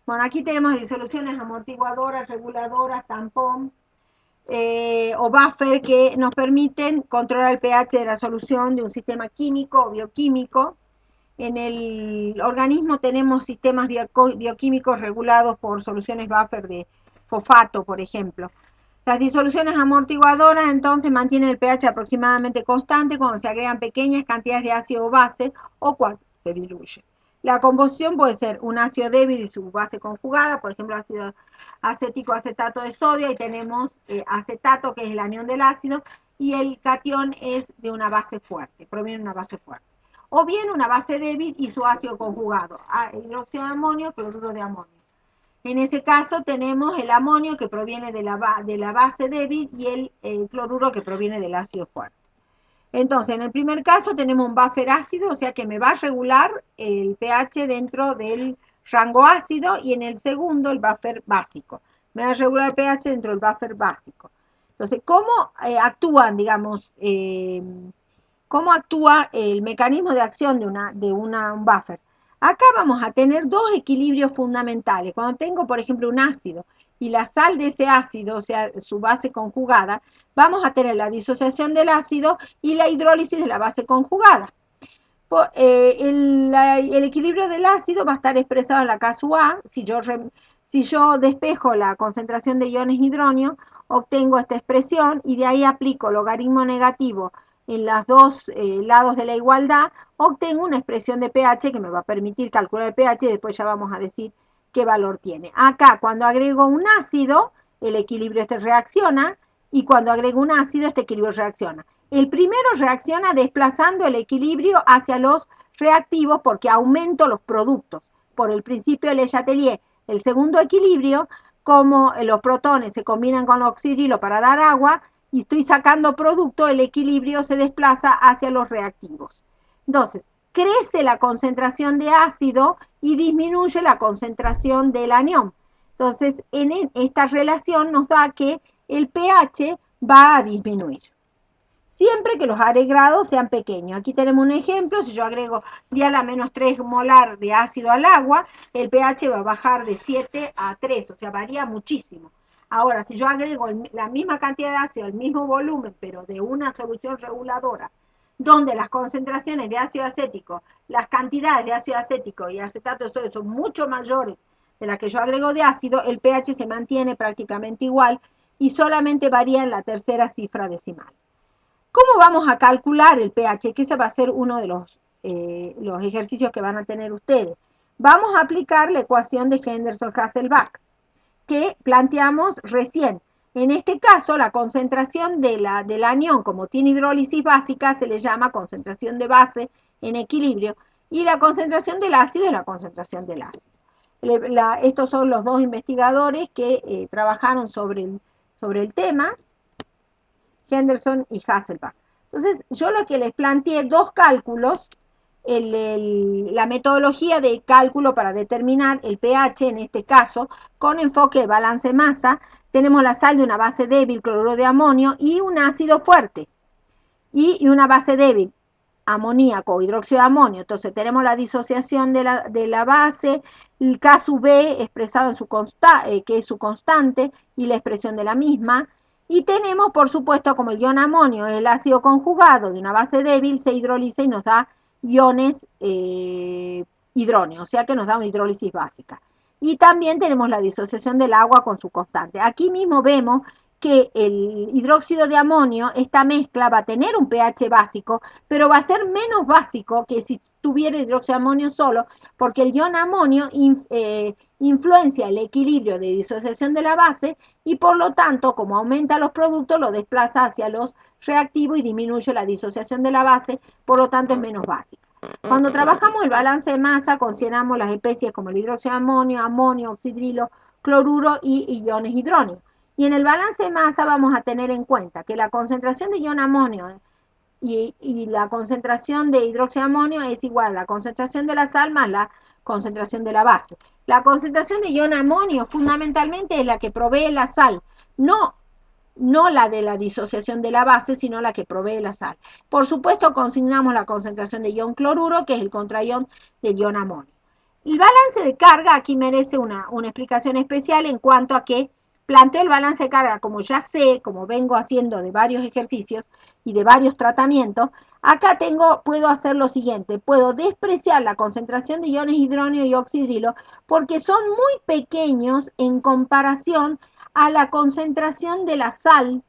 Bueno, aquí tenemos disoluciones amortiguadoras, reguladoras, tampón o buffer que nos permiten controlar el pH de la solución de un sistema químico o bioquímico. En el organismo tenemos sistemas bioquímicos regulados por soluciones buffer de fosfato, por ejemplo. Las disoluciones amortiguadoras entonces mantienen el pH aproximadamente constante cuando se agregan pequeñas cantidades de ácido o base o cuando se diluye. La composición puede ser un ácido débil y su base conjugada, por ejemplo, ácido acético acetato de sodio, y tenemos acetato, que es el anión del ácido, y el catión es de una base fuerte, proviene de una base fuerte. O bien una base débil y su ácido conjugado, hidróxido de amonio, cloruro de amonio. En ese caso tenemos el amonio que proviene de la base débil y el cloruro que proviene del ácido fuerte. Entonces, en el primer caso tenemos un buffer ácido, o sea que me va a regular el pH dentro del rango ácido, y en el segundo el buffer básico. Me va a regular el pH dentro del buffer básico. Entonces, ¿cómo actúan, digamos, cómo actúa el mecanismo de acción un buffer? Acá vamos a tener dos equilibrios fundamentales. Cuando tengo, por ejemplo, un ácido y la sal de ese ácido, o sea, su base conjugada, vamos a tener la disociación del ácido y la hidrólisis de la base conjugada. El equilibrio del ácido va a estar expresado en la casu A. Si yo despejo la concentración de iones hidronio, obtengo esta expresión y de ahí aplico logaritmo negativo en los dos lados de la igualdad, obtengo una expresión de pH que me va a permitir calcular el pH y después ya vamos a decir qué valor tiene. Acá, cuando agrego un ácido, el equilibrio este reacciona, y cuando agrego un ácido, este equilibrio reacciona. El primero reacciona desplazando el equilibrio hacia los reactivos porque aumento los productos por el principio de Le Chatelier. El segundo equilibrio, como los protones se combinan con oxidrilo para dar agua y estoy sacando producto, el equilibrio se desplaza hacia los reactivos. Entonces, crece la concentración de ácido y disminuye la concentración del anión. Entonces, en esta relación nos da que el pH va a disminuir siempre que los agregados sean pequeños. Aquí tenemos un ejemplo: si yo agrego dial a menos 3 molar de ácido al agua, el pH va a bajar de 7 a 3, o sea, varía muchísimo. Ahora, si yo agrego la misma cantidad de ácido, el mismo volumen, pero de una solución reguladora, donde las concentraciones de ácido acético, las cantidades de ácido acético y acetato de sodio son mucho mayores de las que yo agrego de ácido, el pH se mantiene prácticamente igual y solamente varía en la tercera cifra decimal. ¿Cómo vamos a calcular el pH? Que ese va a ser uno de los ejercicios que van a tener ustedes. Vamos a aplicar la ecuación de Henderson-Hasselbalch que planteamos recién. En este caso, la concentración del anión, como tiene hidrólisis básica, se le llama concentración de base en equilibrio, y la concentración del ácido es la concentración del ácido. Estos son los dos investigadores que trabajaron sobre el tema, Henderson y Hasselbalch. Entonces, yo lo que les planteé, dos cálculos, la metodología de cálculo para determinar el pH, en este caso, con enfoque de balance masa. Tenemos la sal de una base débil, cloruro de amonio, y un ácido fuerte, y una base débil, amoníaco o hidróxido de amonio. Entonces tenemos la disociación de la base, el K sub B expresado en que es su constante, y la expresión de la misma. Y tenemos, por supuesto, como el ion amonio es el ácido conjugado de una base débil, se hidroliza y nos da iones hidróneos, o sea que nos da una hidrólisis básica. Y también tenemos la disociación del agua con su constante. Aquí mismo vemos que el hidróxido de amonio, esta mezcla va a tener un pH básico, pero va a ser menos básico que si tuviera hidróxido de amonio solo, porque el ion amonio influencia el equilibrio de disociación de la base, y por lo tanto, como aumenta los productos, lo desplaza hacia los reactivos y disminuye la disociación de la base, por lo tanto es menos básica. Cuando trabajamos el balance de masa, consideramos las especies como el hidróxido de amonio, amonio, oxidrilo, cloruro y iones hidróneos. Y en el balance de masa vamos a tener en cuenta que la concentración de ion amonio y la concentración de hidróxido de amonio es igual a la concentración de la sal más la concentración de la base. La concentración de ion amonio fundamentalmente es la que provee la sal, no la de la disociación de la base, sino la que provee la sal. Por supuesto, consignamos la concentración de ion cloruro, que es el contraion del ion amonio. El balance de carga aquí merece una explicación especial en cuanto a que planteo el balance de carga como ya sé, como vengo haciendo de varios ejercicios y de varios tratamientos. Acá puedo hacer lo siguiente, puedo despreciar la concentración de iones hidróneo y oxidrilo porque son muy pequeños en comparación a la concentración de la sal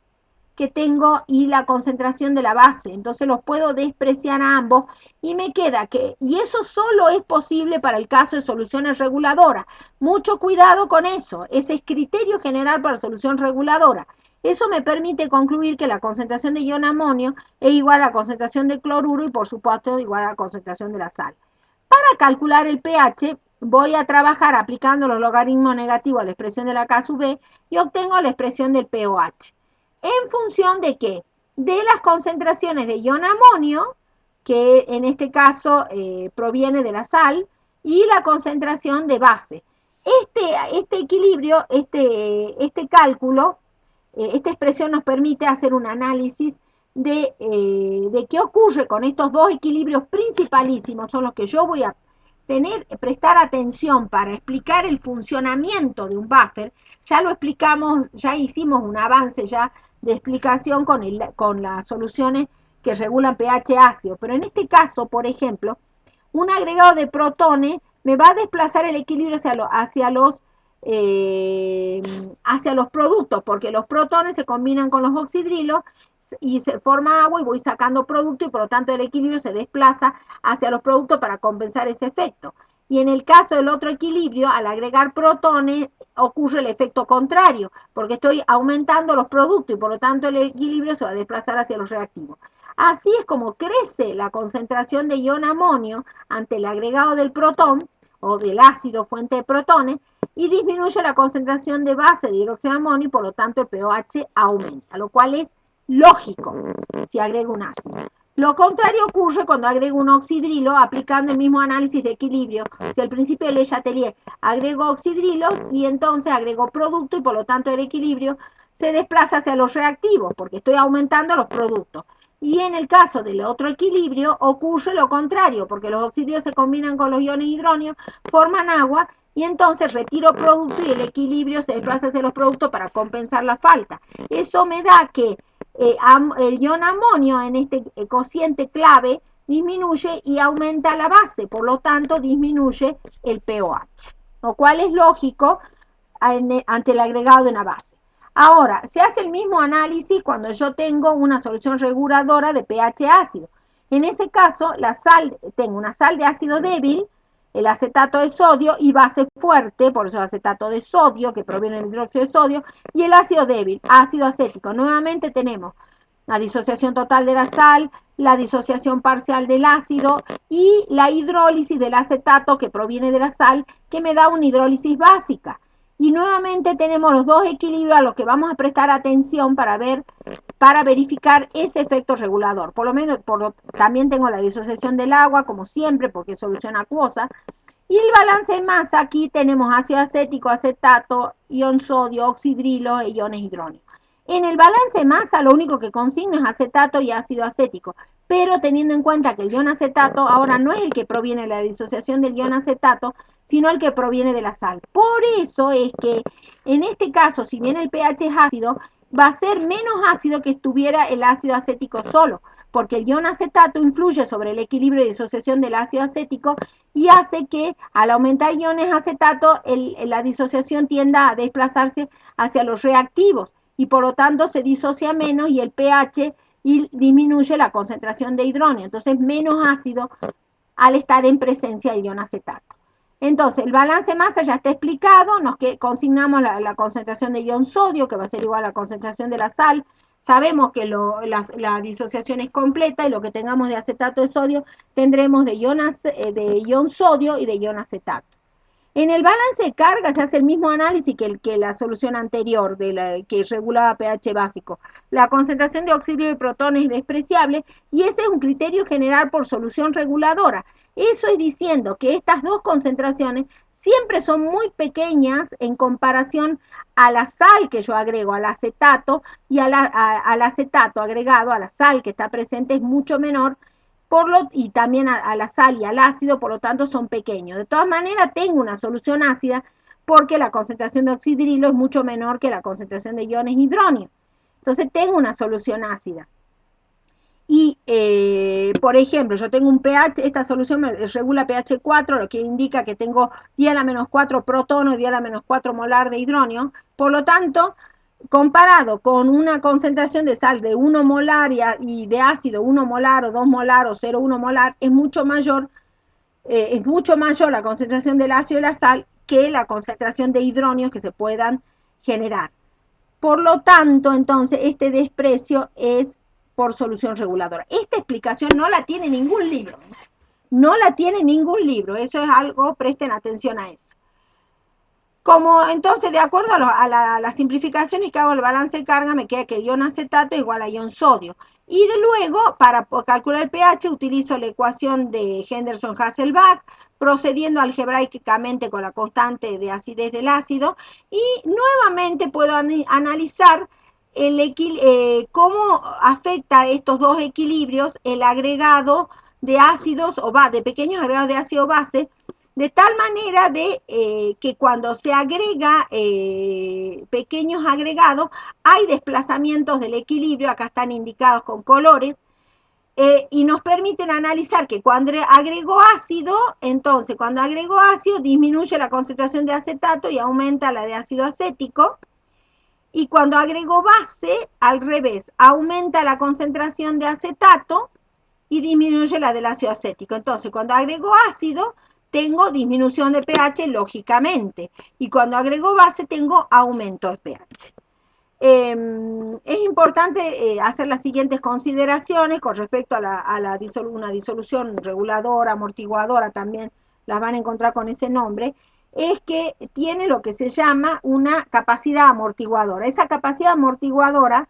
que tengo y la concentración de la base. Entonces los puedo despreciar a ambos y me queda y eso solo es posible para el caso de soluciones reguladoras. Mucho cuidado con eso. Ese es criterio general para solución reguladora. Eso me permite concluir que la concentración de ion amonio es igual a la concentración de cloruro y por supuesto igual a la concentración de la sal. Para calcular el pH voy a trabajar aplicando los logaritmos negativos a la expresión de la K sub B y obtengo la expresión del pOH. ¿En función de qué? De las concentraciones de ion amonio, que en este caso proviene de la sal, y la concentración de base. Este equilibrio, este cálculo, esta expresión nos permite hacer un análisis de qué ocurre con estos dos equilibrios principalísimos, son los que yo voy a prestar atención para explicar el funcionamiento de un buffer. Ya lo explicamos, ya hicimos un avance ya de explicación con las soluciones que regulan pH ácido, pero en este caso, por ejemplo, un agregado de protones me va a desplazar el equilibrio hacia los productos, porque los protones se combinan con los oxidrilos y se forma agua y voy sacando producto y por lo tanto el equilibrio se desplaza hacia los productos para compensar ese efecto. Y en el caso del otro equilibrio, al agregar protones, ocurre el efecto contrario, porque estoy aumentando los productos y por lo tanto el equilibrio se va a desplazar hacia los reactivos. Así es como crece la concentración de ion amonio ante el agregado del protón o del ácido fuente de protones y disminuye la concentración de base de hidróxido de amonio y por lo tanto el pOH aumenta, lo cual es lógico si agrego un ácido. Lo contrario ocurre cuando agrego un oxidrilo aplicando el mismo análisis de equilibrio. Si al principio de Le Chatelier agrego oxidrilos y entonces agrego producto y por lo tanto el equilibrio se desplaza hacia los reactivos porque estoy aumentando los productos. Y en el caso del otro equilibrio ocurre lo contrario, porque los oxidrilos se combinan con los iones hidróneos, forman agua y entonces retiro producto y el equilibrio se desplaza hacia los productos para compensar la falta. Eso me da que el ion amonio en este cociente clave disminuye y aumenta la base, por lo tanto disminuye el pOH, lo cual es lógico ante el agregado de una base. Ahora, se hace el mismo análisis cuando yo tengo una solución reguladora de pH ácido. En ese caso, tengo una sal de ácido débil, el acetato de sodio y base fuerte, por eso acetato de sodio, que proviene del hidróxido de sodio, y el ácido débil, ácido acético. Nuevamente tenemos la disociación total de la sal, la disociación parcial del ácido y la hidrólisis del acetato que proviene de la sal, que me da una hidrólisis básica. Y nuevamente tenemos los dos equilibrios a los que vamos a prestar atención para verificar ese efecto regulador. Por lo menos, también tengo la disociación del agua, como siempre, porque es solución acuosa. Y el balance de masa, aquí tenemos ácido acético, acetato, ion sodio, oxidrilo e iones hidróneos. En el balance de masa lo único que consigno es acetato y ácido acético, pero teniendo en cuenta que el ion acetato ahora no es el que proviene de la disociación del ion acetato, sino el que proviene de la sal. Por eso es que en este caso, si bien el pH es ácido, va a ser menos ácido que estuviera el ácido acético solo, porque el ion acetato influye sobre el equilibrio de disociación del ácido acético y hace que al aumentar iones acetato, la disociación tienda a desplazarse hacia los reactivos y por lo tanto se disocia menos y el pH y disminuye la concentración de hidróneo. Entonces menos ácido al estar en presencia de ion acetato. Entonces el balance de masa ya está explicado, consignamos la concentración de ion sodio, que va a ser igual a la concentración de la sal. Sabemos que la disociación es completa y lo que tengamos de acetato de sodio tendremos de ion sodio y de ion acetato. En el balance de carga se hace el mismo análisis que la solución anterior que regulaba pH básico. La concentración de oxígeno y protones es despreciable y ese es un criterio general por solución reguladora. Eso es diciendo que estas dos concentraciones siempre son muy pequeñas en comparación a la sal que yo agrego, al acetato, y al acetato agregado a la sal que está presente es mucho menor y también a la sal y al ácido, por lo tanto son pequeños. De todas maneras, tengo una solución ácida porque la concentración de oxidrilo es mucho menor que la concentración de iones hidróneo. Entonces tengo una solución ácida. Y, por ejemplo, yo tengo un pH, esta solución me regula pH 4, lo que indica que tengo 10 a la menos 4 protones, 10 a la menos 4 molar de hidróneo. Por lo tanto, comparado con una concentración de sal de 1 molar y de ácido 1 molar o 2 molar o 0,1 molar, es mucho mayor la concentración del ácido y la sal que la concentración de hidróneos que se puedan generar. Por lo tanto, entonces, este desprecio es por solución reguladora. Esta explicación no la tiene ningún libro. No la tiene ningún libro. Eso es algo, presten atención a eso. Como entonces, de acuerdo a la simplificación y que hago el balance de carga, me queda que ion acetato es igual a ion sodio. Y de luego, para calcular el pH, utilizo la ecuación de Henderson-Hasselbalch, procediendo algebraicamente con la constante de acidez del ácido, y nuevamente puedo analizar cómo afecta a estos dos equilibrios el agregado de ácidos de pequeños agregados de ácido base, de tal manera que cuando se agrega pequeños agregados, hay desplazamientos del equilibrio, acá están indicados con colores, y nos permiten analizar que cuando agrego ácido, entonces cuando agrego ácido disminuye la concentración de acetato y aumenta la de ácido acético, y cuando agrego base, al revés, aumenta la concentración de acetato y disminuye la del ácido acético. Entonces, cuando agrego ácido, tengo disminución de pH, lógicamente, y cuando agrego base, tengo aumento de pH. Es importante hacer las siguientes consideraciones con respecto a una disolución reguladora, amortiguadora, también las van a encontrar con ese nombre, es que tiene lo que se llama una capacidad amortiguadora. Esa capacidad amortiguadora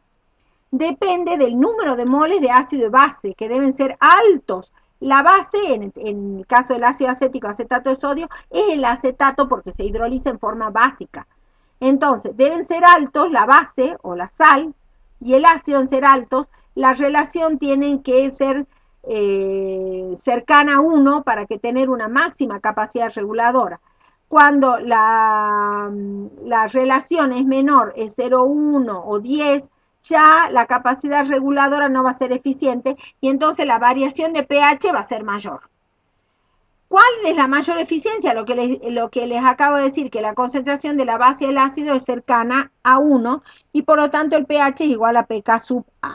depende del número de moles de ácido y base, que deben ser altos. La base, en el caso del ácido acético, acetato de sodio, es el acetato porque se hidroliza en forma básica. Entonces, deben ser altos la base o la sal y el ácido deben ser altos. La relación tiene que ser cercana a 1 para que tener una máxima capacidad reguladora. Cuando la relación es menor, es 0,1 o 10, ya la capacidad reguladora no va a ser eficiente y entonces la variación de pH va a ser mayor. ¿Cuál es la mayor eficiencia? Lo que les acabo de decir, que la concentración de la base del ácido es cercana a 1 y por lo tanto el pH es igual a pK sub A.